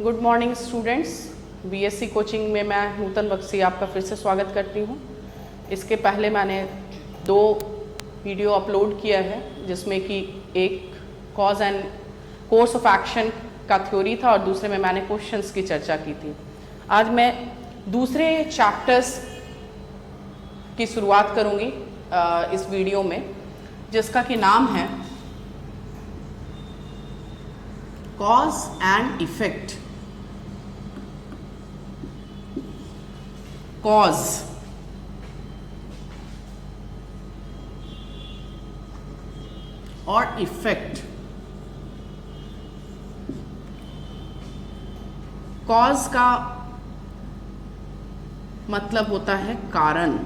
Good morning students. BSc coaching में मैं नूतन बख्शी आपका फिर से स्वागत करती हूँ। इसके पहले मैंने 2 वीडियो अपलोड किया है जिसमें कि एक cause and course of action का थ्योरी था और दूसरे में मैंने क्वेश्चंस की चर्चा की थी। आज मैं दूसरे चैप्टर्स की शुरुआत करूँगी इस वीडियो में, जिसका कि नाम है कॉज एंड इफेक्ट। कॉज और इफेक्ट। कॉज का मतलब होता है कारण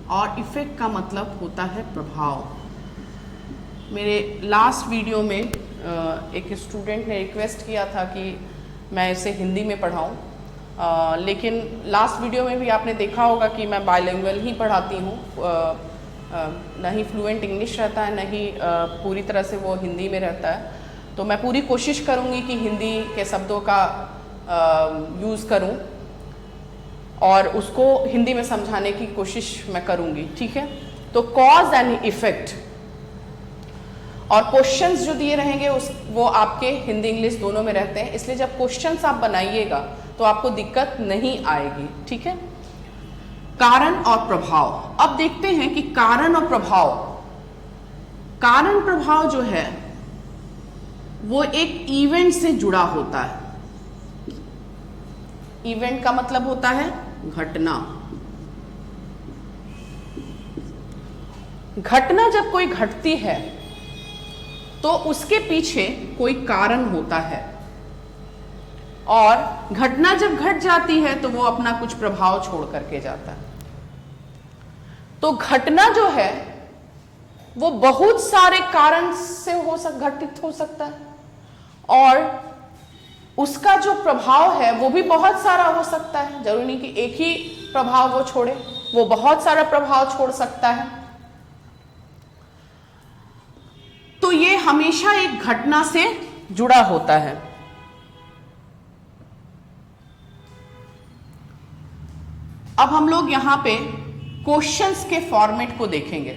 और इफेक्ट का मतलब होता है प्रभाव। मेरे लास्ट वीडियो में एक स्टूडेंट ने रिक्वेस्ट किया था कि मैं इसे हिंदी में पढ़ाऊं, लेकिन लास्ट वीडियो में भी आपने देखा होगा कि मैं बायलिंगुअल ही पढ़ाती हूँ। न ही फ्लुएंट इंग्लिश रहता है, न ही पूरी तरह से वो हिंदी में रहता है। तो मैं पूरी कोशिश करूँगी कि हिंदी के शब्दों का यूज़ करूँ और उसको हिंदी में समझाने की कोशिश मैं करूँगी, ठीक है। तो कॉज एंड इफेक्ट और क्वेश्चंस जो दिए रहेंगे वो आपके हिंदी इंग्लिश दोनों में रहते हैं, इसलिए जब क्वेश्चंस आप बनाइएगा तो आपको दिक्कत नहीं आएगी, ठीक है। कारण और प्रभाव। अब देखते हैं कि कारण और प्रभाव। कारण प्रभाव जो है वो एक इवेंट से जुड़ा होता है। इवेंट का मतलब होता है घटना। घटना जब कोई घटती है तो उसके पीछे कोई कारण होता है और घटना जब घट जाती है तो वो अपना कुछ प्रभाव छोड़ करके जाता है। तो घटना जो है वो बहुत सारे कारण से घटित हो सकता है और उसका जो प्रभाव है वो भी बहुत सारा हो सकता है। जरूरी नहीं कि एक ही प्रभाव वो छोड़े, वो बहुत सारा प्रभाव छोड़ सकता है। तो ये हमेशा एक घटना से जुड़ा होता है। अब हम लोग यहां पे क्वेश्चंस के फॉर्मेट को देखेंगे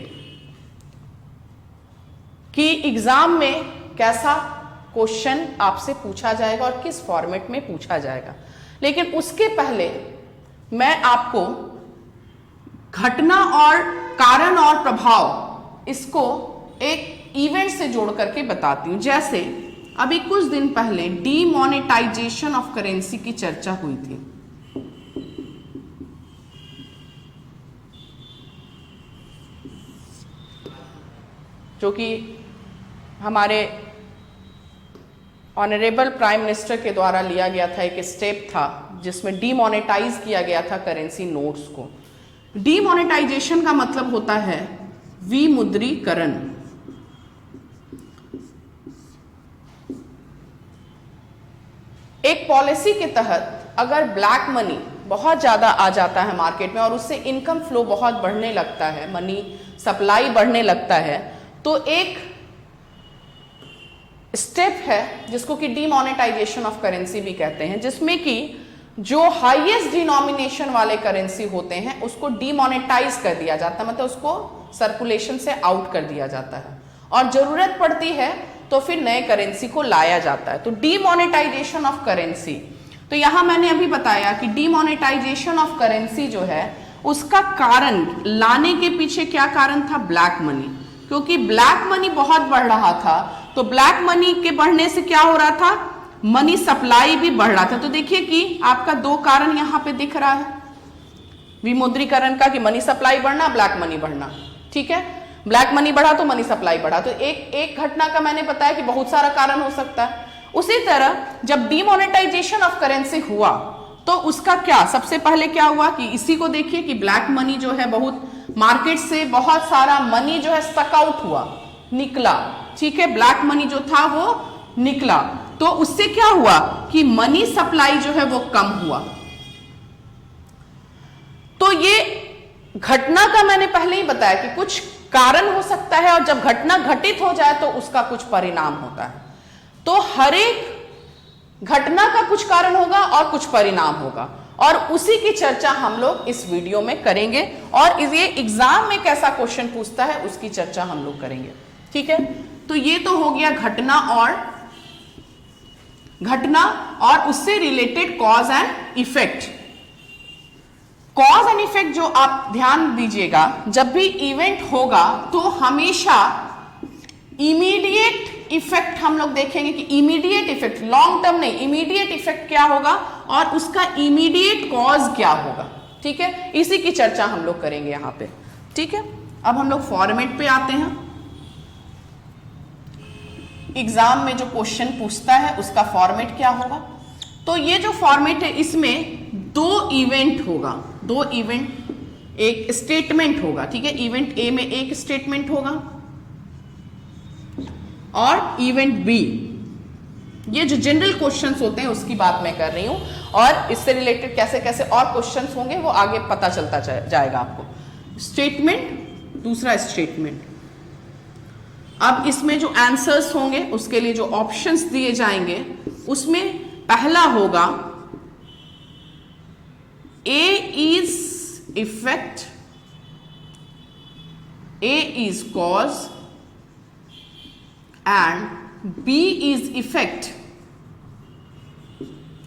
कि एग्जाम में कैसा क्वेश्चन आपसे पूछा जाएगा और किस फॉर्मेट में पूछा जाएगा। लेकिन उसके पहले मैं आपको घटना और कारण और प्रभाव इसको एक इवेंट से जोड़ करके बताती हूं। जैसे अभी कुछ दिन पहले डीमोनेटाइजेशन ऑफ करेंसी की चर्चा हुई थी। जो कि हमारे ऑनरेबल प्राइम मिनिस्टर के द्वारा लिया गया था, एक स्टेप था जिसमें डीमोनेटाइज किया गया था करेंसी नोट्स को। डीमोनेटाइजेशन का मतलब होता है विमुद्रीकरण। एक पॉलिसी के तहत अगर ब्लैक मनी बहुत ज्यादा आ जाता है मार्केट में और उससे इनकम फ्लो बहुत बढ़ने लगता है, मनी सप्लाई बढ़ने लगता है, तो एक स्टेप है जिसको कि डीमोनेटाइजेशन ऑफ करेंसी भी कहते हैं, जिसमें कि जो हाईएस्ट डिनोमिनेशन वाले करेंसी होते हैं उसको डीमोनेटाइज कर दिया जाता है, मतलब उसको सर्कुलेशन से आउट कर दिया जाता है और जरूरत पड़ती है तो फिर नए करेंसी को लाया जाता है। तो डीमोनेटाइजेशन ऑफ करेंसी। तो यहां मैंने अभी बताया कि डीमोनेटाइजेशन ऑफ करेंसी जो है उसका कारण लाने के पीछे क्या कारण था? Black money. क्योंकि ब्लैक मनी बहुत बढ़ रहा था तो ब्लैक मनी के बढ़ने से क्या हो रहा था? मनी सप्लाई भी बढ़ रहा था। तो देखिए कि आपका 2 कारण यहां पे दिख रहा है विमुद्रीकरण का, कि मनी सप्लाई बढ़ना, ब्लैक मनी बढ़ना, ठीक है। ब्लैक मनी बढ़ा तो मनी सप्लाई बढ़ा। तो एक घटना का मैंने बताया कि बहुत सारा कारण हो सकता है। उसी तरह जब डीमोनेटाइजेशन ऑफ करेंसी हुआ तो उसका क्या, सबसे पहले क्या हुआ कि इसी को देखिए कि ब्लैक मनी जो है बहुत मार्केट से बहुत सारा मनी जो है स्टक आउट हुआ, निकला, ठीक है। ब्लैक मनी जो था वो निकला तो उससे क्या हुआ कि मनी सप्लाई जो है वो कम हुआ। तो ये घटना का मैंने पहले ही बताया कि कुछ कारण हो सकता है और जब घटना घटित हो जाए तो उसका कुछ परिणाम होता है। तो हर एक घटना का कुछ कारण होगा और कुछ परिणाम होगा, और उसी की चर्चा हम लोग इस वीडियो में करेंगे, और ये एग्जाम में कैसा क्वेश्चन पूछता है उसकी चर्चा हम लोग करेंगे। ठीक है, तो ये तो हो गया घटना और उससे related cause and effect. Cause and effect जो आप ध्यान दीजिएगा, जब भी इवेंट होगा तो हमेशा इमीडिएट इफेक्ट हम लोग देखेंगे कि इमीडिएट इफेक्ट, लॉन्ग टर्म नहीं, इमीडिएट इफेक्ट क्या होगा और उसका इमीडिएट कॉज क्या होगा। ठीक है, इसी की चर्चा हम लोग करेंगे यहां पे। ठीक है, अब हम लोग फॉर्मेट पे आते हैं। एग्जाम में जो क्वेश्चन पूछता है उसका फॉर्मेट क्या होगा। तो ये जो फॉर्मेट है इसमें दो इवेंट होगा, दो इवेंट, एक स्टेटमेंट होगा। ठीक है, इवेंट ए में एक स्टेटमेंट होगा और इवेंट बी, ये जो जनरल क्वेश्चंस होते हैं उसकी बात मैं कर रही हूं, और इससे रिलेटेड कैसे कैसे और क्वेश्चंस होंगे वो आगे पता चलता जाएगा आपको। स्टेटमेंट, दूसरा स्टेटमेंट। अब इसमें जो आंसर्स होंगे उसके लिए जो ऑप्शंस दिए जाएंगे उसमें पहला होगा A is effect, A is cause and B is effect।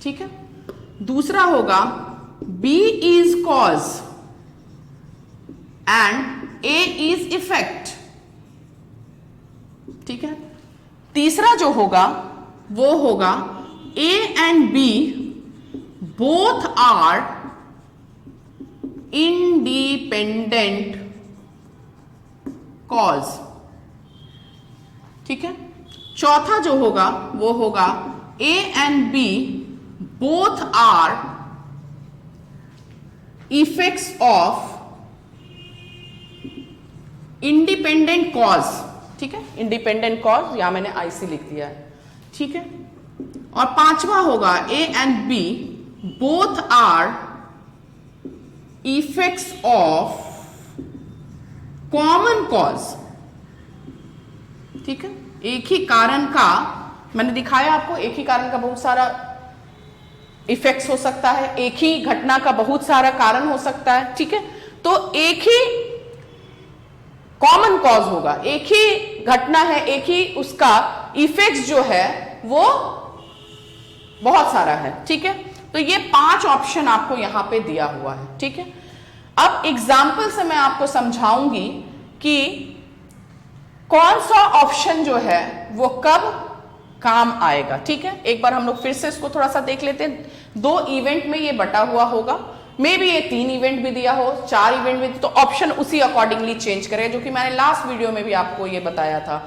ठीक है, दूसरा होगा B is cause and A is effect। ठीक है, तीसरा जो होगा वो होगा A and B both are independent cause. ठीक है, चौथा जो होगा वो होगा A and B both are effects of independent cause. ठीक है, इंडिपेंडेंट कॉज, यहां मैंने आईसी लिख दिया है। ठीक है, और पांचवा होगा A and B both are effects of common cause. ठीक है, एक ही कारण का, मैंने दिखाया आपको, एक ही कारण का बहुत सारा इफेक्ट्स हो सकता है, एक ही घटना का बहुत सारा कारण हो सकता है। ठीक है, तो एक ही कॉमन कॉज होगा, एक ही घटना है, एक ही उसका इफेक्ट्स जो है वो बहुत सारा है। ठीक है, तो ये 5 ऑप्शन आपको यहां पे दिया हुआ है। ठीक है, अब एग्जाम्पल से मैं आपको समझाऊंगी कि कौन सा ऑप्शन जो है वो कब काम आएगा। ठीक है, एक बार हम लोग फिर से इसको थोड़ा सा देख लेते हैं। 2 इवेंट में ये बटा हुआ होगा, मे बी ये 3 इवेंट भी दिया हो, 4 इवेंट भी, तो ऑप्शन उसी अकॉर्डिंगली चेंज करें, जो कि मैंने लास्ट वीडियो में भी आपको ये बताया था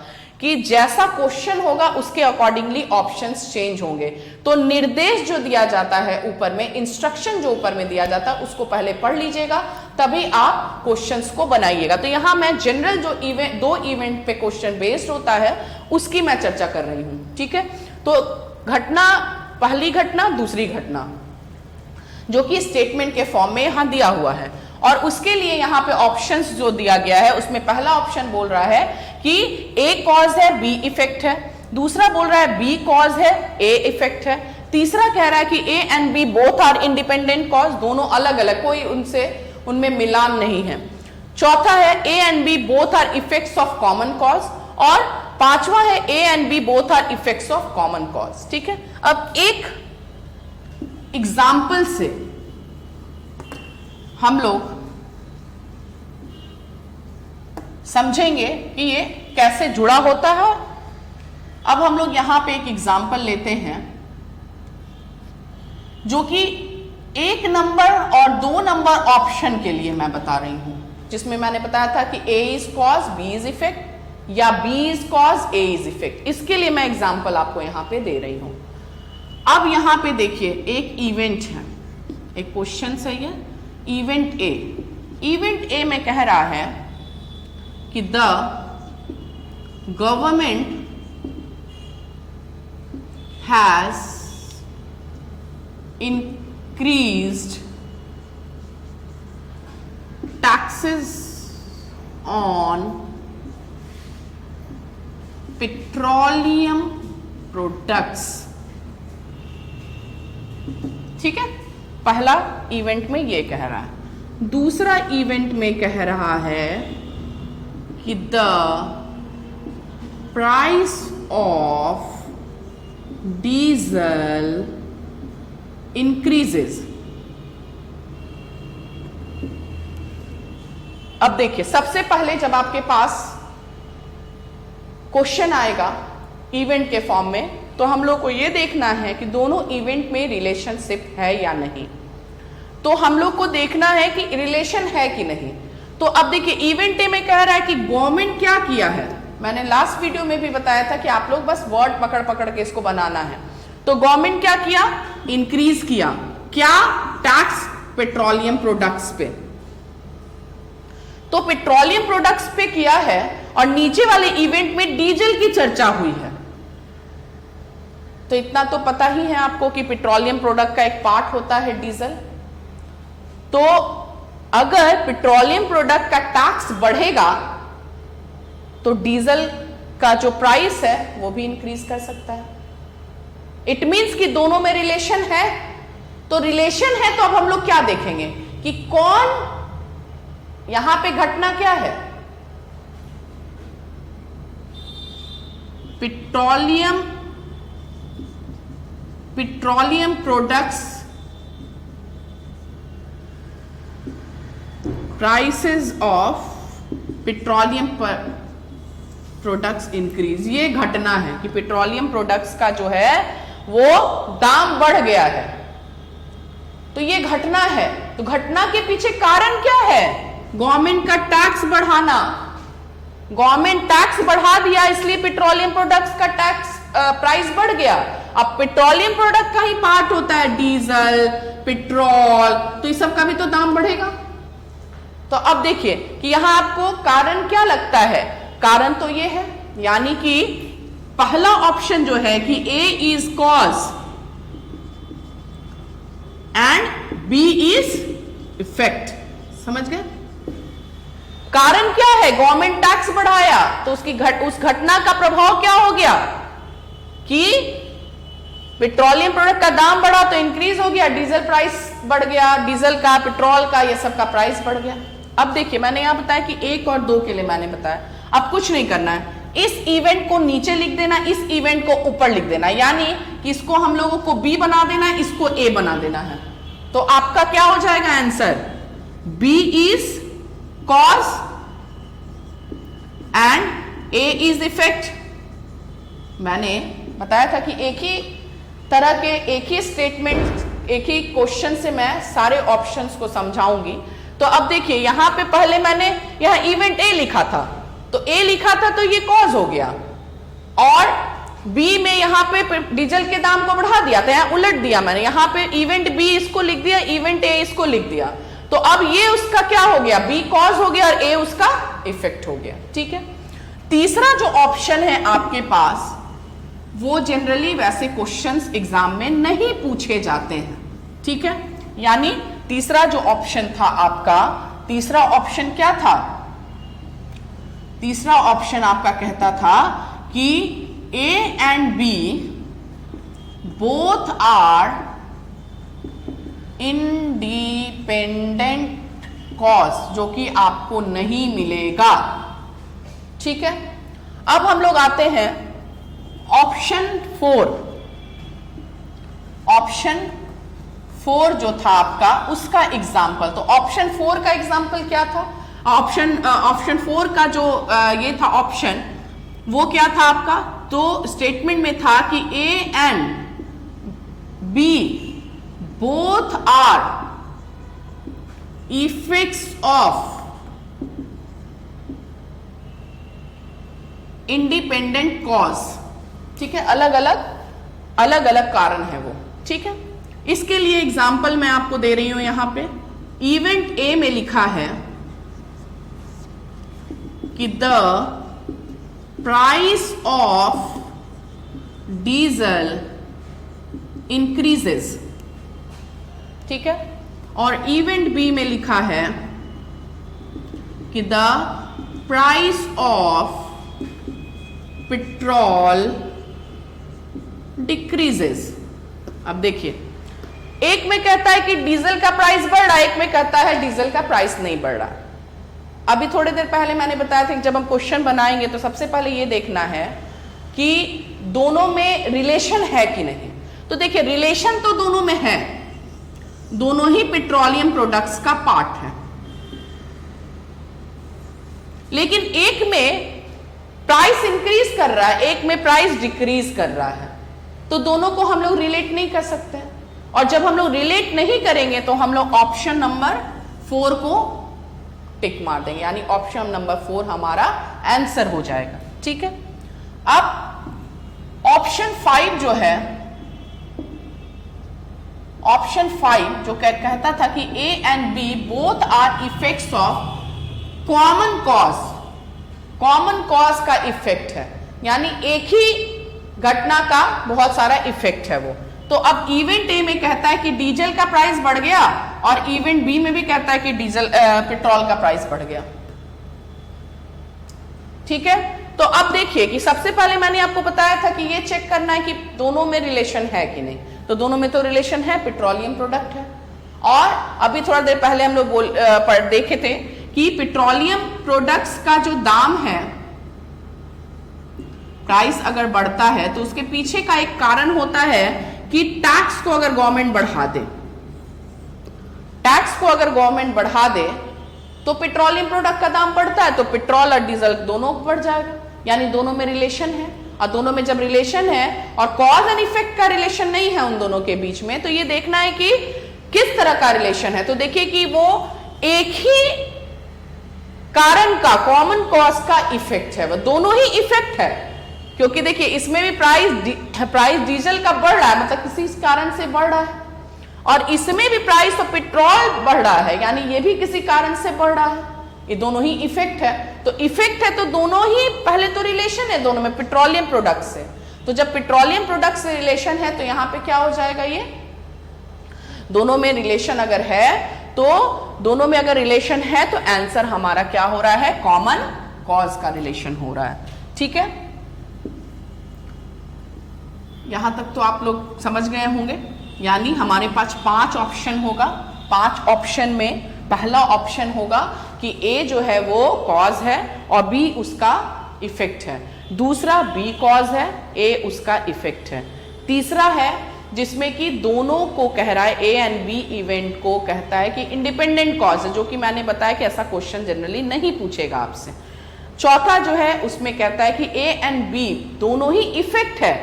कि जैसा क्वेश्चन होगा उसके अकॉर्डिंगली ऑप्शंस चेंज होंगे। तो निर्देश जो दिया जाता है ऊपर में, इंस्ट्रक्शन जो ऊपर में दिया जाता है उसको पहले पढ़ लीजिएगा, तभी आप क्वेश्चंस को बनाइएगा। तो यहां मैं जनरल जो इवेंट, 2 इवेंट पे क्वेश्चन बेस्ड होता है उसकी मैं चर्चा कर रही हूं। ठीक है, तो घटना, पहली घटना, दूसरी घटना, जो कि स्टेटमेंट के फॉर्म में यहां दिया हुआ है, और उसके लिए यहां पे ऑप्शंस जो दिया गया है उसमें पहला ऑप्शन बोल रहा है कि ए कॉज है, बी इफेक्ट है। दूसरा बोल रहा है बी कॉज है, ए इफेक्ट है। तीसरा कह रहा है कि A and B both are independent cause, दोनों अलग अलग, कोई उनमें मिलान नहीं है। चौथा है A and B both are effects of common cause, और पांचवा है A and B both are effects of common cause. ठीक है, अब एक एग्जाम्पल से हम लोग समझेंगे कि ये कैसे जुड़ा होता है। अब हम लोग यहां पे एक एग्जाम्पल लेते हैं जो कि 1 नंबर और 2 नंबर ऑप्शन के लिए मैं बता रही हूं, जिसमें मैंने बताया था कि A is cause, B is effect, या B is cause, A is effect. इसके लिए मैं एग्जाम्पल आपको यहां पे दे रही हूं। अब यहां पे देखिए, एक इवेंट है, एक क्वेश्चन है ये, इवेंट ए। इवेंट ए में कह रहा है कि the government has increased taxes on petroleum products. ठीक है, पहला इवेंट में ये कह रहा है। दूसरा इवेंट में कह रहा है कि the price of diesel increases. अब देखिए, सबसे पहले जब आपके पास क्वेश्चन आएगा इवेंट के फॉर्म में, तो हम लोग को यह देखना है कि दोनों इवेंट में रिलेशनशिप है या नहीं। तो हम लोग को देखना है कि रिलेशन है कि नहीं। तो अब देखिए, इवेंट ए में कह रहा है कि गवर्नमेंट क्या किया है। मैंने लास्ट वीडियो में भी बताया था कि आप लोग बस वर्ड पकड़ पकड़ के इसको बनाना है। तो गवर्नमेंट क्या किया, इंक्रीज किया। क्या, टैक्स पेट्रोलियम प्रोडक्ट्स पे। तो पेट्रोलियम प्रोडक्ट्स पे किया है, और नीचे वाले इवेंट में डीजल की चर्चा हुई है। तो इतना तो पता ही है आपको कि पेट्रोलियम प्रोडक्ट का एक पार्ट होता है डीजल। तो अगर पेट्रोलियम प्रोडक्ट का टैक्स बढ़ेगा तो डीजल का जो प्राइस है वो भी इंक्रीज कर सकता है। इट मींस कि दोनों में रिलेशन है। तो रिलेशन है, तो अब हम लोग क्या देखेंगे कि कौन, यहां पे घटना क्या है, petroleum products prices of petroleum products increase. ये घटना है कि पेट्रोलियम प्रोडक्ट्स का जो है वो दाम बढ़ गया है। तो ये घटना है। तो घटना के पीछे कारण क्या है, गवर्नमेंट का टैक्स बढ़ाना। गवर्नमेंट टैक्स बढ़ा दिया, इसलिए पेट्रोलियम प्रोडक्ट्स का टैक्स प्राइस बढ़ गया। अब पेट्रोलियम प्रोडक्ट का ही पार्ट होता है डीजल, पेट्रोल, तो इस सब का भी तो दाम बढ़ेगा। तो अब देखिए कि यहां आपको कारण क्या लगता है, कारण तो ये है, यानी कि पहला ऑप्शन जो है कि A is cause and B is effect. समझ गए? कारण क्या है, गवर्नमेंट टैक्स बढ़ाया तो उस घटना का प्रभाव क्या हो गया कि पेट्रोलियम प्रोडक्ट का दाम बढ़ा तो इंक्रीज हो गया, डीजल प्राइस बढ़ गया, डीजल का, पेट्रोल का, ये सब का प्राइस बढ़ गया। अब देखिए, मैंने यहां बताया कि 1 और 2 के लिए मैंने बताया। अब कुछ नहीं करना है, इस इवेंट को नीचे लिख देना, इस इवेंट को ऊपर लिख देना, यानी कि इसको हम लोगों को बी बना देना है, इसको ए बना देना है। तो आपका क्या हो जाएगा answer, B is cause and A is effect. मैंने बताया था कि एक ही तरह के, एक ही स्टेटमेंट, एक ही क्वेश्चन से मैं सारे ऑप्शंस को समझाऊंगी। तो अब देखिए, यहां पे पहले मैंने यहां इवेंट ए लिखा था, तो ए लिखा था तो ये कॉज हो गया, और बी में यहां पे डीजल के दाम को बढ़ा दिया था, यहां उलट दिया मैंने, यहां पे इवेंट बी इसको लिख दिया, इवेंट ए इसको लिख दिया। तो अब ये उसका क्या हो गया, बी कॉज हो गया और ए उसका इफेक्ट हो गया। ठीक है। तीसरा जो ऑप्शन है आपके पास, वो जनरली वैसे क्वेश्चंस एग्जाम में नहीं पूछे जाते हैं। ठीक है, यानी तीसरा जो ऑप्शन था आपका, तीसरा ऑप्शन क्या था, तीसरा ऑप्शन आपका कहता था कि A and B both are independent cause, जो कि आपको नहीं मिलेगा। ठीक है। अब हम लोग आते हैं ऑप्शन 4। ऑप्शन 4 जो था आपका, उसका एग्जाम्पल। तो ऑप्शन 4 का एग्जाम्पल क्या था, ऑप्शन 4 का जो ये था ऑप्शन, वो क्या था आपका, तो स्टेटमेंट में था कि A and B both are effects of independent cause. ठीक है, अलग अलग कारण है वो। ठीक है, इसके लिए एग्जाम्पल मैं आपको दे रही हूं। यहां पे इवेंट ए में लिखा है कि the price of diesel increases. ठीक है, और इवेंट बी में लिखा है कि the price of petrol decreases. अब देखिए, एक में कहता है कि डीजल का प्राइस बढ़ रहा है, एक में कहता है डीजल का प्राइस नहीं बढ़ रहा। अभी थोड़ी देर पहले मैंने बताया था कि जब हम क्वेश्चन बनाएंगे तो सबसे पहले ये देखना है कि दोनों में रिलेशन है कि नहीं। तो देखिए, रिलेशन तो दोनों में है, दोनों ही पेट्रोलियम प्रोडक्ट्स का पार्ट है, लेकिन एक में प्राइस इंक्रीज कर रहा है, एक में प्राइस डिक्रीज कर रहा है, तो दोनों को हम लोग रिलेट नहीं कर सकते। और जब हम लोग रिलेट नहीं करेंगे तो हम लोग ऑप्शन नंबर 4 को टिक मार देंगे, यानी ऑप्शन नंबर 4 हमारा आंसर हो जाएगा। ठीक है, अब ऑप्शन 5 जो है, ऑप्शन 5 जो कहता था कि A and B both are effects of common cause, common cause का इफेक्ट है, यानी एक ही घटना का बहुत सारा इफेक्ट है वो। तो अब इवेंट ए में कहता है कि डीजल का प्राइस बढ़ गया, और इवेंट बी में भी कहता है कि डीजल पेट्रोल का प्राइस बढ़ गया। ठीक है, तो अब देखिए कि सबसे पहले मैंने आपको बताया था कि ये चेक करना है कि दोनों में रिलेशन है कि नहीं। तो दोनों में तो रिलेशन है, पेट्रोलियम प्रोडक्ट है। और अभी थोड़ा देर पहले हम लोग देखे थे कि पेट्रोलियम प्रोडक्ट्स का जो दाम है, प्राइस अगर बढ़ता है तो उसके पीछे का एक कारण होता है कि टैक्स को अगर गवर्नमेंट बढ़ा दे, टैक्स को अगर गवर्नमेंट बढ़ा दे तो पेट्रोलियम प्रोडक्ट का दाम बढ़ता है, तो पेट्रोल और डीजल दोनों बढ़ जाएगा, यानी दोनों में रिलेशन है। और दोनों में जब रिलेशन है और कॉज एंड इफेक्ट का रिलेशन नहीं है उन दोनों के बीच में, तो ये देखना है कि किस तरह का रिलेशन है। तो देखिए कि वो एक ही कारण का, कॉमन कॉज का इफेक्ट है, वो दोनों ही इफेक्ट है। क्योंकि देखिए इसमें भी प्राइस डीजल का बढ़ रहा है, मतलब किसी कारण से बढ़ रहा है, और इसमें भी प्राइस तो पेट्रोल बढ़ रहा है, यानी ये भी किसी कारण से बढ़ रहा है। ये दोनों ही इफेक्ट है। तो इफेक्ट है तो दोनों ही, पहले तो रिलेशन है दोनों में पेट्रोलियम प्रोडक्ट से। तो जब पेट्रोलियम प्रोडक्ट से रिलेशन है तो यहां पे क्या हो जाएगा, ये दोनों में रिलेशन अगर है तो दोनों में अगर रिलेशन है तो आंसर हमारा क्या हो रहा है, कॉमन कॉज का रिलेशन हो रहा है। ठीक है, यहां तक तो आप लोग समझ गए होंगे। यानी हमारे पास 5 ऑप्शन होगा, 5 ऑप्शन में पहला ऑप्शन होगा कि ए जो है वो कॉज है और बी उसका इफेक्ट है, दूसरा बी कॉज है, ए उसका इफेक्ट है, तीसरा है जिसमें कि दोनों को कह रहा है, ए एंड बी इवेंट को कहता है कि इंडिपेंडेंट कॉज है, जो कि मैंने बताया कि ऐसा क्वेश्चन जनरली नहीं पूछेगा आपसे। चौथा जो है उसमें कहता है कि ए एंड बी दोनों ही इफेक्ट है,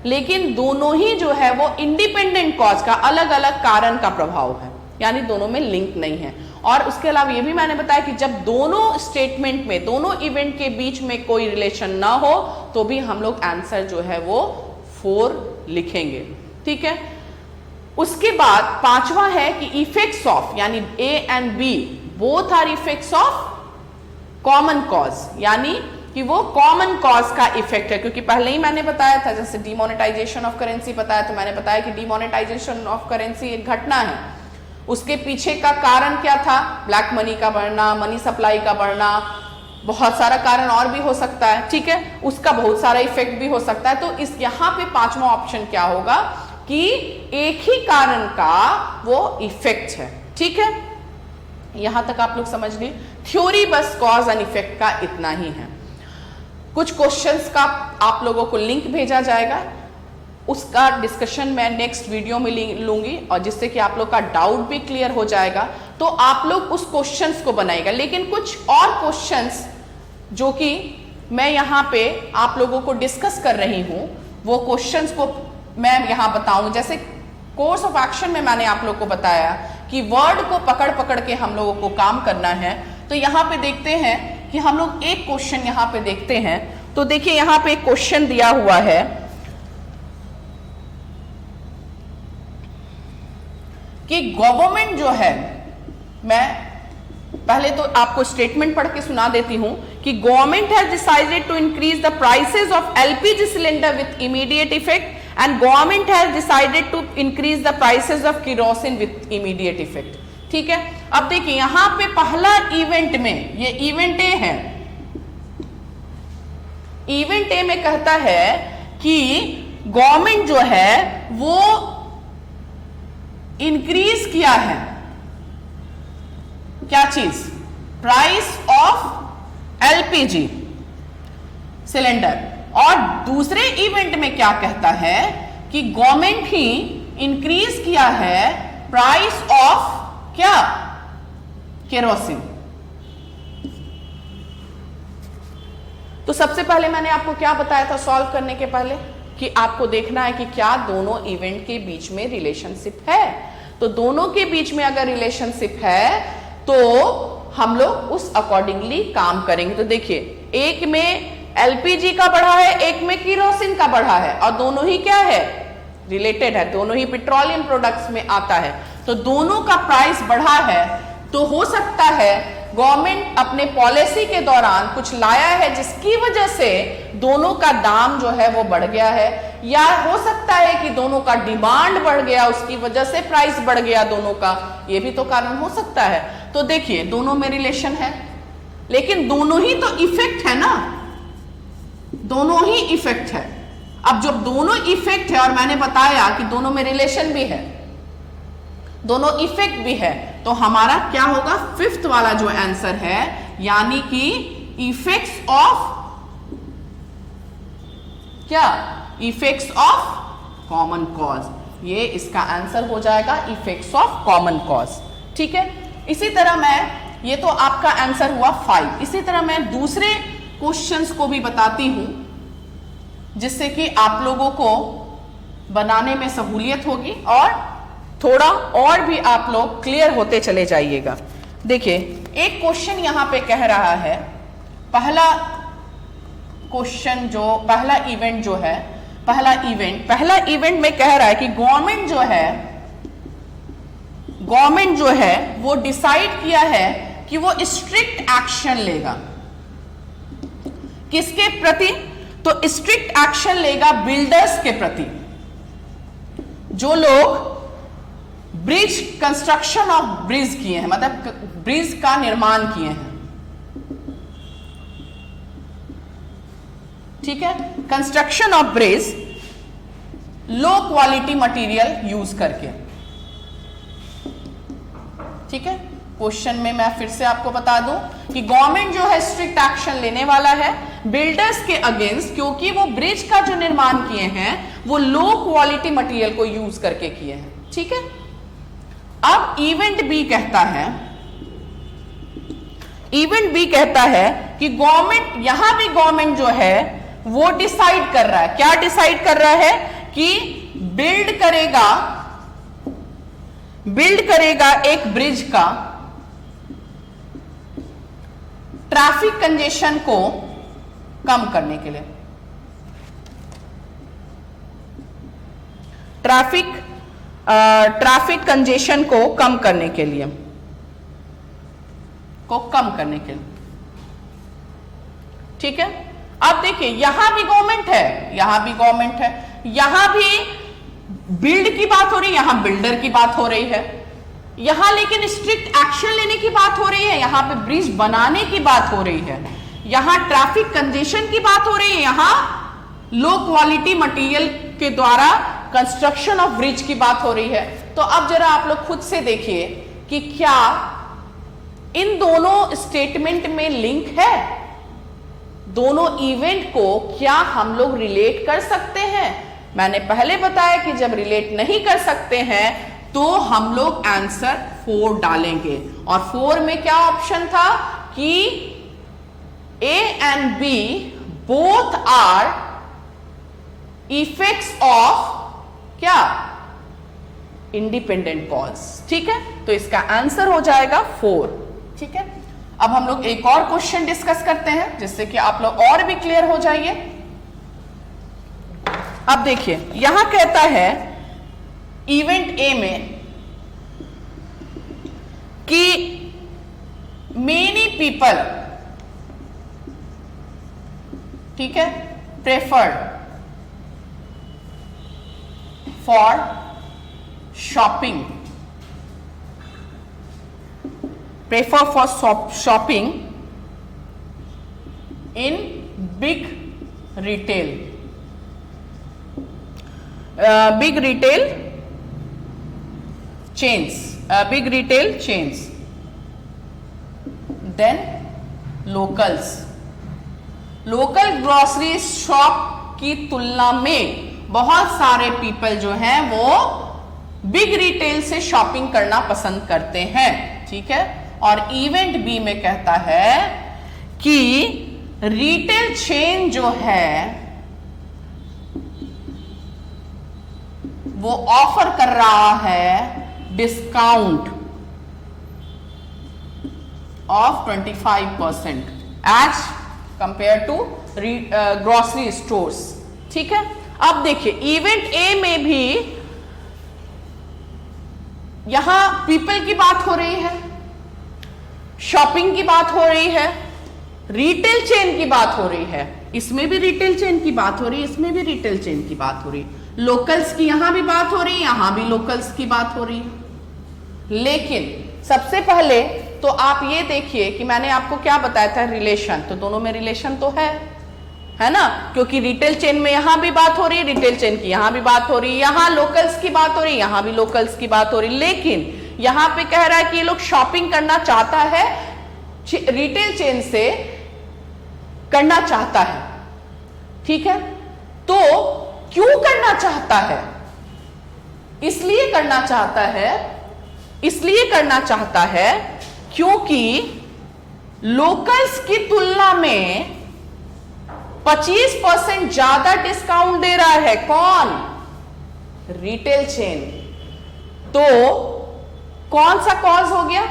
लेकिन दोनों ही जो है वो इंडिपेंडेंट कॉज का, अलग अलग कारण का प्रभाव है, यानी दोनों में लिंक नहीं है। और उसके अलावा ये भी मैंने बताया कि जब दोनों स्टेटमेंट में, दोनों इवेंट के बीच में कोई रिलेशन ना हो तो भी हम लोग आंसर जो है वो 4 लिखेंगे। ठीक है, उसके बाद 5वां है कि इफेक्ट्स ऑफ, यानी A and B both are effects of common cause, यानी कि वो कॉमन कॉज का इफेक्ट है। क्योंकि पहले ही मैंने बताया था, जैसे डिमोनेटाइजेशन ऑफ करेंसी बताया, तो मैंने बताया कि डिमोनेटाइजेशन ऑफ करेंसी एक घटना है, उसके पीछे का कारण क्या था, ब्लैक मनी का बढ़ना, मनी सप्लाई का बढ़ना, बहुत सारा कारण और भी हो सकता है। ठीक है, उसका बहुत सारा इफेक्ट भी हो सकता है। तो इस यहाँ पे 5वां ऑप्शन क्या होगा कि एक ही कारण का वो इफेक्ट है। ठीक है, यहां तक आप लोग समझ लिए। थ्योरी बस कॉज एंड इफेक्ट का इतना ही है। कुछ क्वेश्चंस का आप लोगों को लिंक भेजा जाएगा, उसका डिस्कशन मैं नेक्स्ट वीडियो में लूंगी, और जिससे कि आप लोग का डाउट भी क्लियर हो जाएगा। तो आप लोग उस क्वेश्चंस को बनाएगा, लेकिन कुछ और क्वेश्चंस जो कि मैं यहाँ पे आप लोगों को डिस्कस कर रही हूँ, वो क्वेश्चंस को मैं यहाँ बताऊँ। जैसे कोर्स ऑफ एक्शन में मैंने आप लोग को बताया कि वर्ड को पकड़ पकड़ के हम लोगों को काम करना है। तो यहाँ पे देखते हैं कि हम लोग एक क्वेश्चन यहाँ पे देखते हैं। तो देखिए यहाँ पे एक क्वेश्चन दिया हुआ है कि गवर्नमेंट जो है, मैं पहले तो आपको स्टेटमेंट पढ़ के सुना देती हूं कि government has decided to increase the prices of LPG cylinder with immediate effect and government has decided to increase the prices of kerosene with immediate effect. ठीक है, अब देखिए यहां पे पहला इवेंट में, ये इवेंट ए है, इवेंट ए में कहता है कि गवर्नमेंट जो है वो इंक्रीज किया है क्या चीज, प्राइस ऑफ एलपीजी सिलेंडर, और दूसरे इवेंट में क्या कहता है कि गवर्नमेंट ही इंक्रीज किया है प्राइस ऑफ क्या, केरोसिन। तो सबसे पहले मैंने आपको क्या बताया था सॉल्व करने के पहले, कि आपको देखना है कि क्या दोनों इवेंट के बीच में रिलेशनशिप है। तो दोनों के बीच में अगर रिलेशनशिप है तो हम लोग उस अकॉर्डिंगली काम करेंगे। तो देखिए, एक में एलपीजी का बढ़ा है, एक में केरोसिन का बढ़ा है, और दोनों ही क्या है, रिलेटेड है, दोनों ही पेट्रोलियम प्रोडक्ट्स में आता है। तो दोनों का प्राइस बढ़ा है, तो हो सकता है गवर्नमेंट अपने पॉलिसी के दौरान कुछ लाया है जिसकी वजह से दोनों का दाम जो है वो बढ़ गया है, या हो सकता है कि दोनों का डिमांड बढ़ गया, उसकी वजह से प्राइस बढ़ गया दोनों का, ये भी तो कारण हो सकता है। तो देखिए, दोनों में रिलेशन है, लेकिन दोनों ही तो इफेक्ट है ना, दोनों ही इफेक्ट है। अब जब दोनों इफेक्ट है और मैंने बताया कि दोनों में रिलेशन भी है, दोनों इफेक्ट भी है, तो हमारा क्या होगा, फिफ्थ वाला जो आंसर है, यानी कि इफेक्ट्स ऑफ क्या, इफेक्ट्स ऑफ कॉमन कॉज, ये इसका आंसर हो जाएगा, इफेक्ट्स ऑफ कॉमन कॉज। ठीक है, इसी तरह मैं, ये तो आपका आंसर हुआ 5। इसी तरह मैं दूसरे क्वेश्चंस को भी बताती हूं जिससे कि आप लोगों को बनाने में सहूलियत होगी और थोड़ा और भी आप लोग क्लियर होते चले जाइएगा। देखिए, एक क्वेश्चन यहां पे कह रहा है, पहला क्वेश्चन जो पहला इवेंट जो है, पहला इवेंट में कह रहा है कि गवर्नमेंट जो है वो डिसाइड किया है कि वो स्ट्रिक्ट एक्शन लेगा, किसके प्रति, तो स्ट्रिक्ट एक्शन लेगा बिल्डर्स के प्रति, जो लोग ब्रिज कंस्ट्रक्शन ऑफ ब्रिज किए हैं, मतलब ब्रिज का निर्माण किए हैं। ठीक है, construction of bridge low quality material use करके। ठीक है, क्वेश्चन में मैं फिर से आपको बता दूं कि गवर्नमेंट जो है स्ट्रिक्ट एक्शन लेने वाला है बिल्डर्स के अगेंस्ट, क्योंकि वो ब्रिज का जो निर्माण किए हैं वो लो क्वालिटी मटेरियल को यूज करके किए हैं। ठीक है, अब इवेंट बी कहता है कि गवर्नमेंट, यहां भी गवर्नमेंट जो है वो डिसाइड कर रहा है, क्या डिसाइड कर रहा है, कि बिल्ड करेगा एक ब्रिज का ट्रैफिक कंजेशन को कम करने के लिए, ट्रैफिक कंजेशन को कम करने के लिए, ठीक है। अब देखिए, यहां भी गवर्नमेंट है, यहां भी बिल्ड की बात हो रही है, यहां बिल्डर की बात हो रही है, यहां लेकिन स्ट्रिक्ट एक्शन लेने की बात हो रही है, यहां पे ब्रिज बनाने की बात हो रही है, यहां ट्रैफिक कंजेशन की बात हो रही है, यहां लो क्वालिटी मटेरियल के द्वारा कंस्ट्रक्शन ऑफ ब्रिज की बात हो रही है। तो अब जरा आप लोग खुद से देखिए कि क्या इन दोनों स्टेटमेंट में लिंक है, दोनों इवेंट को क्या हम लोग रिलेट कर सकते हैं। मैंने पहले बताया कि जब रिलेट नहीं कर सकते हैं तो हम लोग आंसर 4 डालेंगे, और 4 में क्या ऑप्शन था कि A and B both are effects of क्या, इंडिपेंडेंट कॉज। ठीक है, तो इसका आंसर हो जाएगा 4। ठीक है, अब हम लोग एक और क्वेश्चन डिस्कस करते हैं जिससे कि आप लोग और भी क्लियर हो जाइए। अब देखिए, यहां कहता है इवेंट ए में कि मेनी पीपल, ठीक है, preferred for shopping, in big retail big retail chains, then local grocery shop की तुलना में बहुत सारे पीपल जो हैं वो बिग रिटेल से शॉपिंग करना पसंद करते हैं, ठीक है। और इवेंट बी में कहता है कि रिटेल चेन जो है वो ऑफर कर रहा है discount of 25% as compare to grocery stores, ठीक है। अब देखिए इवेंट ए में भी यहां पीपल की बात हो रही है, शॉपिंग की बात हो रही है, रिटेल चेन की बात हो रही है, इसमें भी रिटेल चेन की बात हो रही है, इसमें भी रिटेल चेन की बात हो रही है, लोकल्स की यहां भी बात हो रही है, यहां भी लोकल्स की बात हो रही है। लेकिन सबसे पहले तो आप ये देखिए कि मैंने आपको क्या बताया था, रिलेशन, तो दोनों में रिलेशन तो है ना, क्योंकि रिटेल चेन में यहां भी बात हो रही है, रिटेल चेन की यहां भी बात हो रही है, यहां लोकल्स की बात हो रही है, यहां भी लोकल्स की बात हो रही है। लेकिन यहां पे कह रहा है कि ये लोग शॉपिंग करना चाहता है, रिटेल चेन से करना चाहता है, ठीक है। तो क्यों करना चाहता है? इसलिए करना चाहता है क्योंकि लोकल्स की तुलना में 25% ज्यादा डिस्काउंट दे रहा है। कौन? Retail chain. तो कौन सा कॉज हो गया?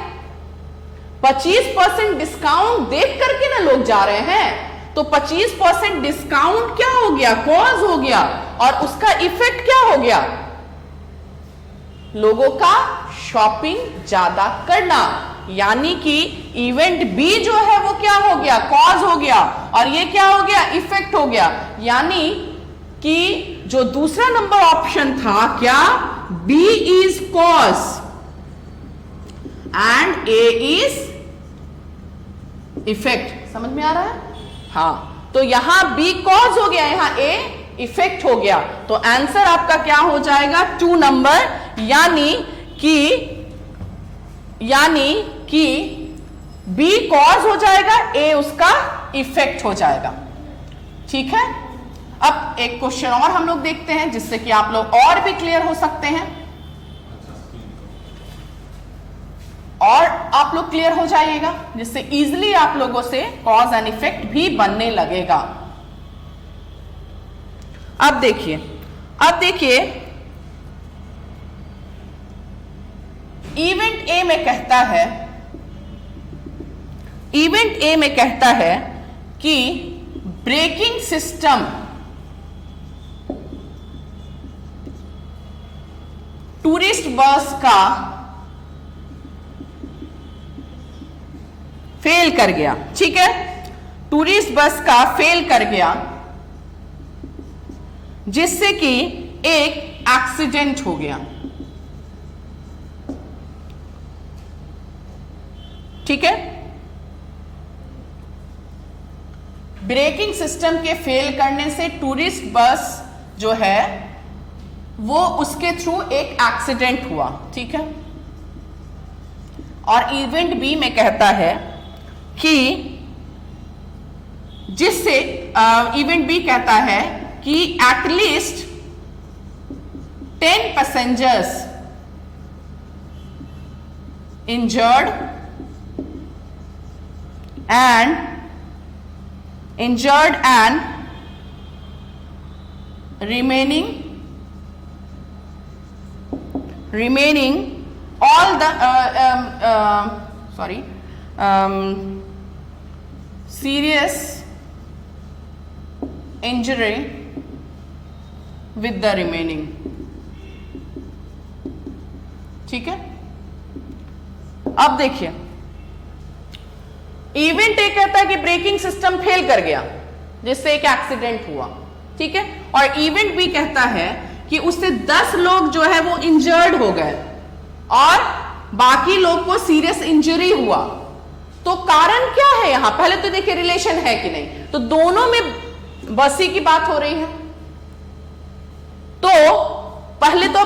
25% डिस्काउंट देख करके ना लोग जा रहे हैं, तो 25% डिस्काउंट क्या हो गया? कॉज हो गया। और उसका इफेक्ट क्या हो गया? लोगों का शॉपिंग ज्यादा करना, यानी कि इवेंट बी जो है वो क्या हो गया? कॉज हो गया। और ये क्या हो गया? इफेक्ट हो गया। यानी कि जो दूसरा नंबर ऑप्शन था, क्या? B is cause and A is effect. समझ में आ रहा है? हाँ, तो यहां बी कॉज हो गया, यहां ए इफेक्ट हो गया। तो आंसर आपका क्या हो जाएगा? 2 नंबर, यानी कि बी कॉज हो जाएगा, ए उसका इफेक्ट हो जाएगा। ठीक है। अब एक क्वेश्चन और हम लोग देखते हैं, जिससे कि आप लोग और भी क्लियर हो सकते हैं और आप लोग क्लियर हो जाइएगा, जिससे इजीली आप लोगों से कॉज एंड इफेक्ट भी बनने लगेगा। अब देखिए इवेंट ए में कहता है कि ब्रेकिंग सिस्टम टूरिस्ट बस का फेल कर गया। ठीक है, टूरिस्ट बस का फेल कर गया, जिससे कि एक एक्सीडेंट हो गया। ठीक है, ब्रेकिंग सिस्टम के फेल करने से टूरिस्ट बस जो है वो उसके थ्रू एक एक्सीडेंट हुआ। ठीक है, और इवेंट बी में कहता है कि जिससे इवेंट बी कहता है कि at least 10 passengers injured and remaining all the serious injury with the remaining। ठीक है, अब देखिए इवेंट ए कहता है कि ब्रेकिंग सिस्टम फेल कर गया, जिससे एक एक्सीडेंट हुआ। ठीक है, और इवेंट बी कहता है कि उससे 10 लोग जो है वो इंजर्ड हो गए और बाकी लोग को सीरियस इंजरी हुआ। तो कारण क्या है यहां? पहले तो देखिए रिलेशन है कि नहीं, तो दोनों में बसी की बात हो रही है। तो पहले तो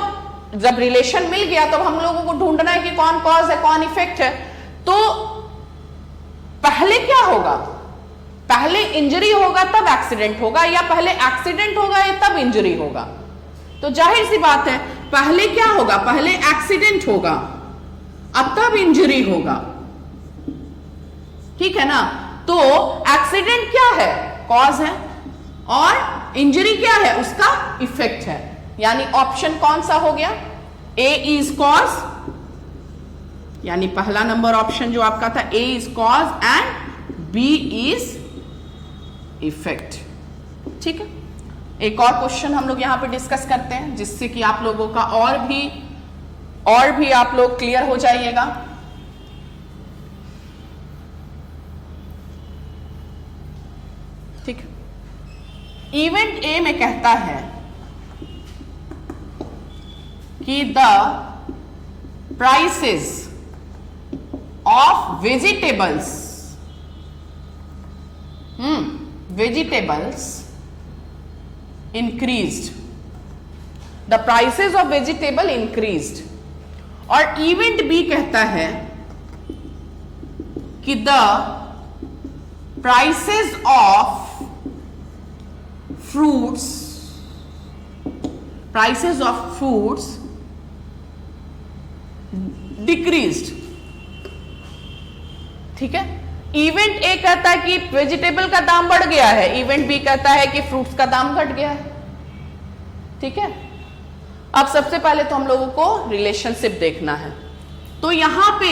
जब रिलेशन मिल गया तो हम लोगों को ढूंढना है कि कौन कॉज है कौन इफेक्ट है। तो पहले क्या होगा, पहले इंजरी होगा तब एक्सीडेंट होगा, या पहले एक्सीडेंट होगा या तब इंजरी होगा? तो जाहिर सी बात है पहले क्या होगा, पहले एक्सीडेंट होगा अब तब इंजरी होगा, ठीक है ना। तो एक्सीडेंट क्या है, कॉज है, और इंजरी क्या है, उसका इफेक्ट है। यानी ऑप्शन कौन सा हो गया, ए इज कॉज, यानी पहला नंबर ऑप्शन जो आपका था A is cause and B is effect. ठीक है, एक और क्वेश्चन हम लोग यहां पे डिस्कस करते हैं जिससे कि आप लोगों का और भी आप लोग क्लियर हो जाइएगा। ठीक है, इवेंट ए में कहता है कि the prices of vegetables increased, the prices of vegetable increased। और इवेंट बी कहता है कि the prices of fruits decreased। ठीक है, इवेंट ए कहता है कि वेजिटेबल का दाम बढ़ गया है, इवेंट बी कहता है कि फ्रूट्स का दाम घट गया है। ठीक है, अब सबसे पहले तो हम लोगों को रिलेशनशिप देखना है। तो यहां पे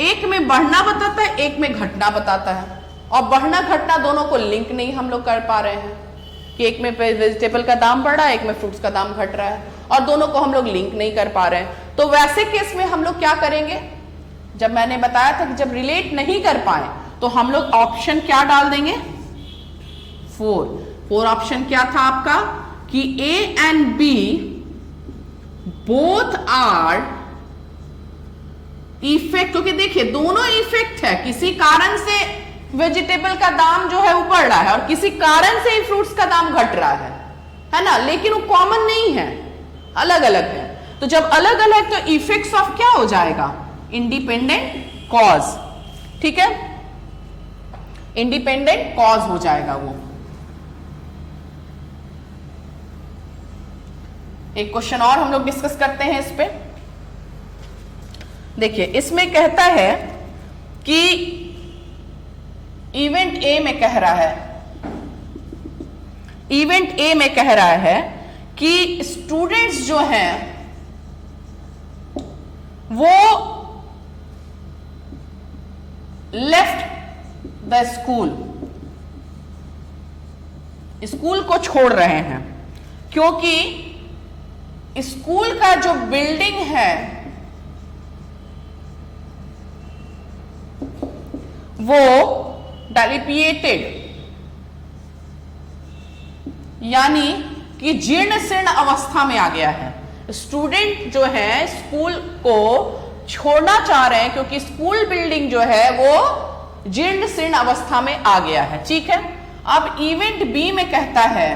एक में बढ़ना बताता है, एक में घटना बताता है, और बढ़ना घटना दोनों को लिंक नहीं हम लोग कर पा रहे हैं कि एक में वेजिटेबल का दाम बढ़ रहा है, एक में फ्रूट्स का दाम घट रहा है, और दोनों को हम लोग लिंक नहीं कर पा रहे हैं। तो वैसे केस में हम लोग क्या करेंगे, जब मैंने बताया था कि जब रिलेट नहीं कर पाए तो हम लोग ऑप्शन क्या डाल देंगे, 4 ऑप्शन क्या था आपका कि A and B both are effect, क्योंकि देखिए दोनों इफेक्ट है, किसी कारण से वेजिटेबल का दाम जो है वो बढ़ रहा है और किसी कारण से ही फ्रूट्स का दाम घट रहा है ना, लेकिन वो कॉमन नहीं है, अलग अलग है। तो जब अलग अलग तो इफेक्ट्स ऑफ क्या हो जाएगा, इंडिपेंडेंट कॉज। ठीक है, इंडिपेंडेंट कॉज हो जाएगा वो। एक क्वेश्चन और हम लोग डिस्कस करते हैं इस पे। देखिए इसमें कहता है कि इवेंट ए में कह रहा है कि स्टूडेंट्स जो हैं वो लेफ्ट द स्कूल को छोड़ रहे हैं, क्योंकि स्कूल का जो बिल्डिंग है वो डायलिपिएटेड, यानी कि जीर्ण शीर्ण अवस्था में आ गया है। स्टूडेंट जो है स्कूल को छोड़ना चाह रहे हैं क्योंकि स्कूल बिल्डिंग जो है वो जीर्ण शीर्ण अवस्था में आ गया है। ठीक है, अब इवेंट बी में कहता है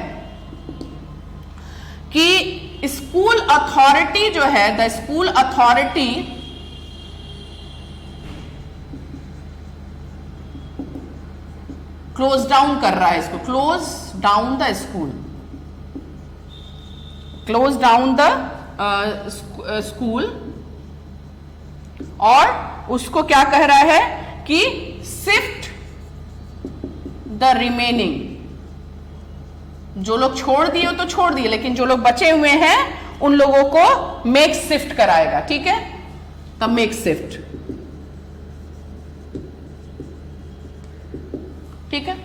कि स्कूल अथॉरिटी जो है, the school authority close down कर रहा है इसको, क्लोज डाउन द स्कूल, और उसको क्या कह रहा है कि शिफ्ट द रिमेनिंग, जो लोग छोड़ दिए तो छोड़ दिए, लेकिन जो लोग बचे हुए हैं उन लोगों को मेक शिफ्ट कराएगा। ठीक है, तब मेक शिफ्ट। ठीक है,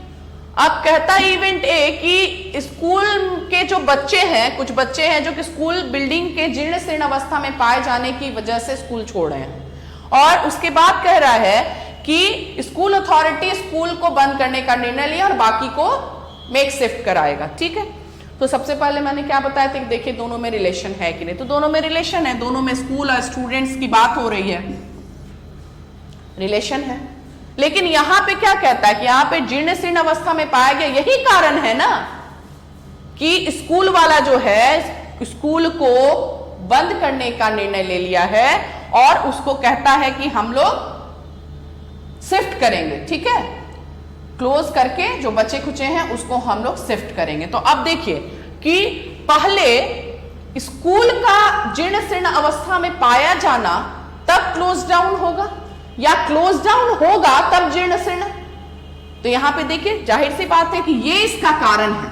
अब कहता है इवेंट ए कि स्कूल के जो बच्चे हैं, कुछ बच्चे हैं जो कि स्कूल बिल्डिंग के जीर्ण शीर्ण अवस्था में पाए जाने की वजह से स्कूल छोड़ रहे हैं, और उसके बाद कह रहा है कि स्कूल अथॉरिटी स्कूल को बंद करने का निर्णय लिया और बाकी को मेक शिफ्ट कराएगा। ठीक है, तो सबसे पहले मैंने क्या बताया था कि देखिए दोनों में रिलेशन है कि नहीं, तो दोनों में रिलेशन है, दोनों में स्कूल और स्टूडेंट्स की बात हो रही है, रिलेशन है। लेकिन यहां पे क्या कहता है कि यहां पे जीर्ण शीर्ण अवस्था में पाया गया, यही कारण है ना कि स्कूल वाला जो है स्कूल को बंद करने का निर्णय ले लिया है और उसको कहता है कि हम लोग शिफ्ट करेंगे। ठीक है, क्लोज करके जो बचे खुचे हैं उसको हम लोग शिफ्ट करेंगे। तो अब देखिए कि पहले स्कूल का जीर्ण शीर्ण अवस्था में पाया जाना तब क्लोज डाउन होगा या क्लोज डाउन होगा तब जीर्ण शीर्ण। तो यहां पे देखिए जाहिर सी बात है कि ये इसका कारण है,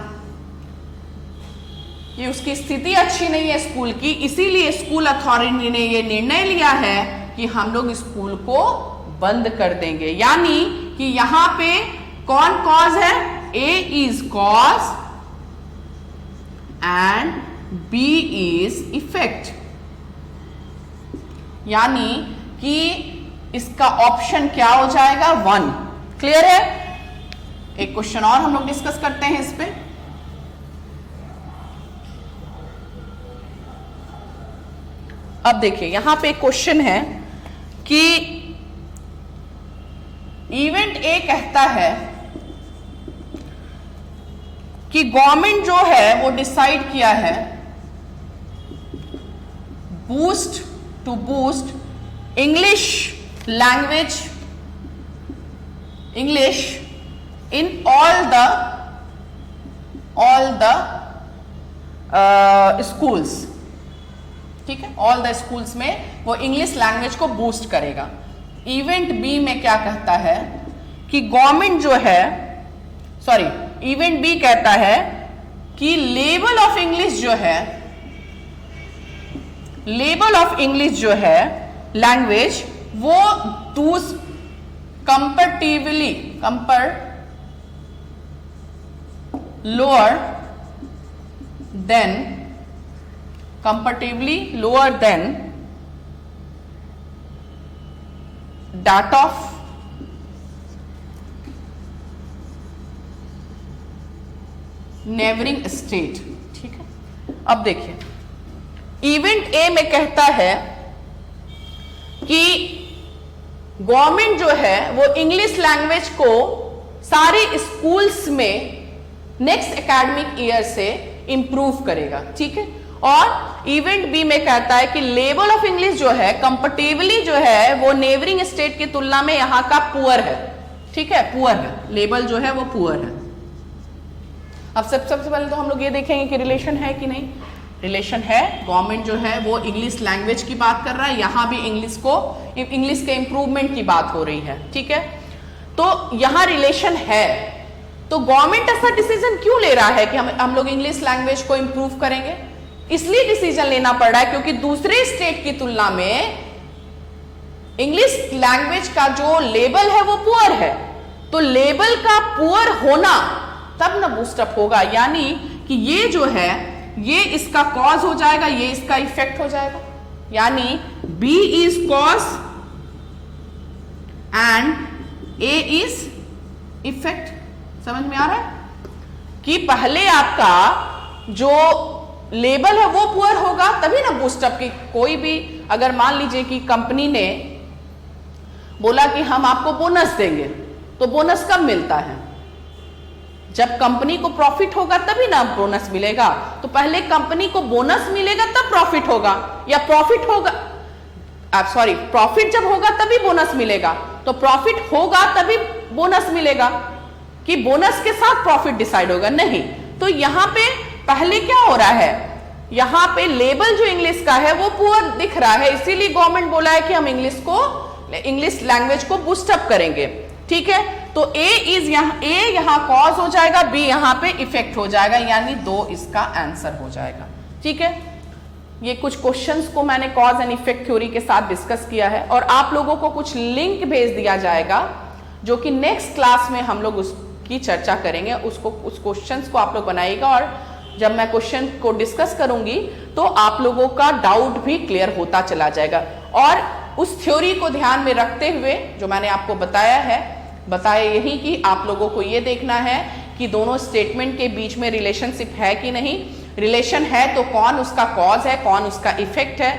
ये उसकी स्थिति अच्छी नहीं है स्कूल की, इसीलिए स्कूल अथॉरिटी ने ये निर्णय लिया है कि हम लोग स्कूल को बंद कर देंगे। यानी कि यहां पे कौन कॉज है? A is cause and B is effect. यानी कि इसका ऑप्शन क्या हो जाएगा? 1। क्लियर है? एक क्वेश्चन और हम लोग डिस्कस करते हैं इस पे। अब देखिए यहां पे क्वेश्चन है कि इवेंट ए कहता है कि गवर्नमेंट जो है वो डिसाइड किया है to boost English language in all the schools. ठीक है, ऑल द स्कूल्स में वो इंग्लिश लैंग्वेज को बूस्ट करेगा। इवेंट बी में क्या कहता है कि गवर्नमेंट जो है, इवेंट बी कहता है कि लेवल ऑफ इंग्लिश जो है लैंग्वेज वो comparatively lower than that of neighboring state। ठीक है, अब देखिए इवेंट ए में कहता है कि गवर्नमेंट जो है वो इंग्लिश लैंग्वेज को सारे स्कूल्स में नेक्स्ट एकेडमिक ईयर से इंप्रूव करेगा। ठीक है, और इवेंट बी में कहता है कि लेवल ऑफ इंग्लिश जो है कंपैरेटिवली जो है वो नेबरिंग स्टेट की तुलना में यहां का पुअर है। ठीक है, पुअर है, लेवल जो है वो पुअर है। अब सबसे पहले तो हम लोग ये देखेंगे कि रिलेशन है कि नहीं। रिलेशन है, गवर्नमेंट जो है वो इंग्लिश लैंग्वेज की बात कर रहा है, यहां भी इंग्लिश के इंप्रूवमेंट की बात हो रही है। ठीक है, तो यहां रिलेशन है, तो गवर्नमेंट ऐसा डिसीजन क्यों ले रहा है कि हम लोग इंग्लिश लैंग्वेज को इंप्रूव करेंगे? इसलिए डिसीजन लेना पड़ रहा है क्योंकि दूसरे स्टेट की तुलना में इंग्लिश लैंग्वेज का जो लेवल है वो पुअर है, तो लेवल का पुअर होना तब ना बूस्टअप होगा। यानी कि ये जो है ये इसका कॉज हो जाएगा, ये इसका इफेक्ट हो जाएगा। यानी B is cause and A is effect. समझ में आ रहा है कि पहले आपका जो लेबल है वो पुअर होगा तभी ना बूस्टअप की। कोई भी अगर मान लीजिए कि कंपनी ने बोला कि हम आपको बोनस देंगे, तो बोनस कब मिलता है? जब कंपनी को प्रॉफिट होगा तभी ना बोनस मिलेगा। तो पहले कंपनी को बोनस मिलेगा तब प्रॉफिट होगा, या प्रॉफिट जब होगा तभी बोनस मिलेगा। तो प्रॉफिट होगा तभी बोनस मिलेगा कि बोनस के साथ प्रॉफिट डिसाइड होगा? नहीं। तो यहां पे पहले क्या हो रहा है, यहां पे लेवल जो इंग्लिश का है वो पुअर दिख रहा है, इसीलिए गवर्नमेंट बोला है कि हम इंग्लिश लैंग्वेज को बूस्टअप करेंगे। ठीक है, तो ए यहां कॉज हो जाएगा, बी यहां पे इफेक्ट हो जाएगा, यानी 2 इसका आंसर हो जाएगा। ठीक है, ये कुछ क्वेश्चंस को मैंने कॉज एंड इफेक्ट थ्योरी के साथ डिस्कस किया है और आप लोगों को कुछ लिंक भेज दिया जाएगा जो कि नेक्स्ट क्लास में हम लोग उसकी चर्चा करेंगे। उस क्वेश्चंस को आप लोग बनाइएगा और जब मैं क्वेश्चन को डिस्कस करूंगी तो आप लोगों का डाउट भी क्लियर होता चला जाएगा। और उस थ्योरी को ध्यान में रखते हुए जो मैंने आपको बताया यही कि आप लोगों को ये देखना है कि दोनों स्टेटमेंट के बीच में रिलेशनशिप है कि नहीं। रिलेशन है तो कौन उसका कॉज है, कौन उसका इफेक्ट है,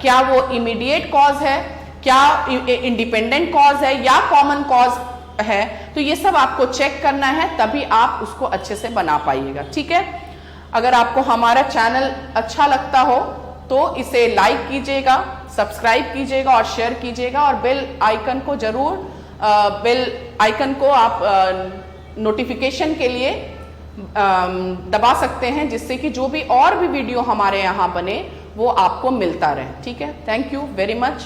क्या वो इमीडिएट कॉज है, क्या इंडिपेंडेंट कॉज है या कॉमन कॉज है। तो ये सब आपको चेक करना है, तभी आप उसको अच्छे से बना पाइएगा। ठीक है, अगर आपको हमारा चैनल अच्छा लगता हो तो इसे लाइक कीजिएगा, सब्सक्राइब कीजिएगा और शेयर कीजिएगा, और बेल आइकन को जरूर बेल आइकन को आप नोटिफिकेशन के लिए दबा सकते हैं, जिससे कि जो भी और भी वीडियो हमारे यहाँ बने वो आपको मिलता रहे। ठीक है, थैंक यू वेरी मच।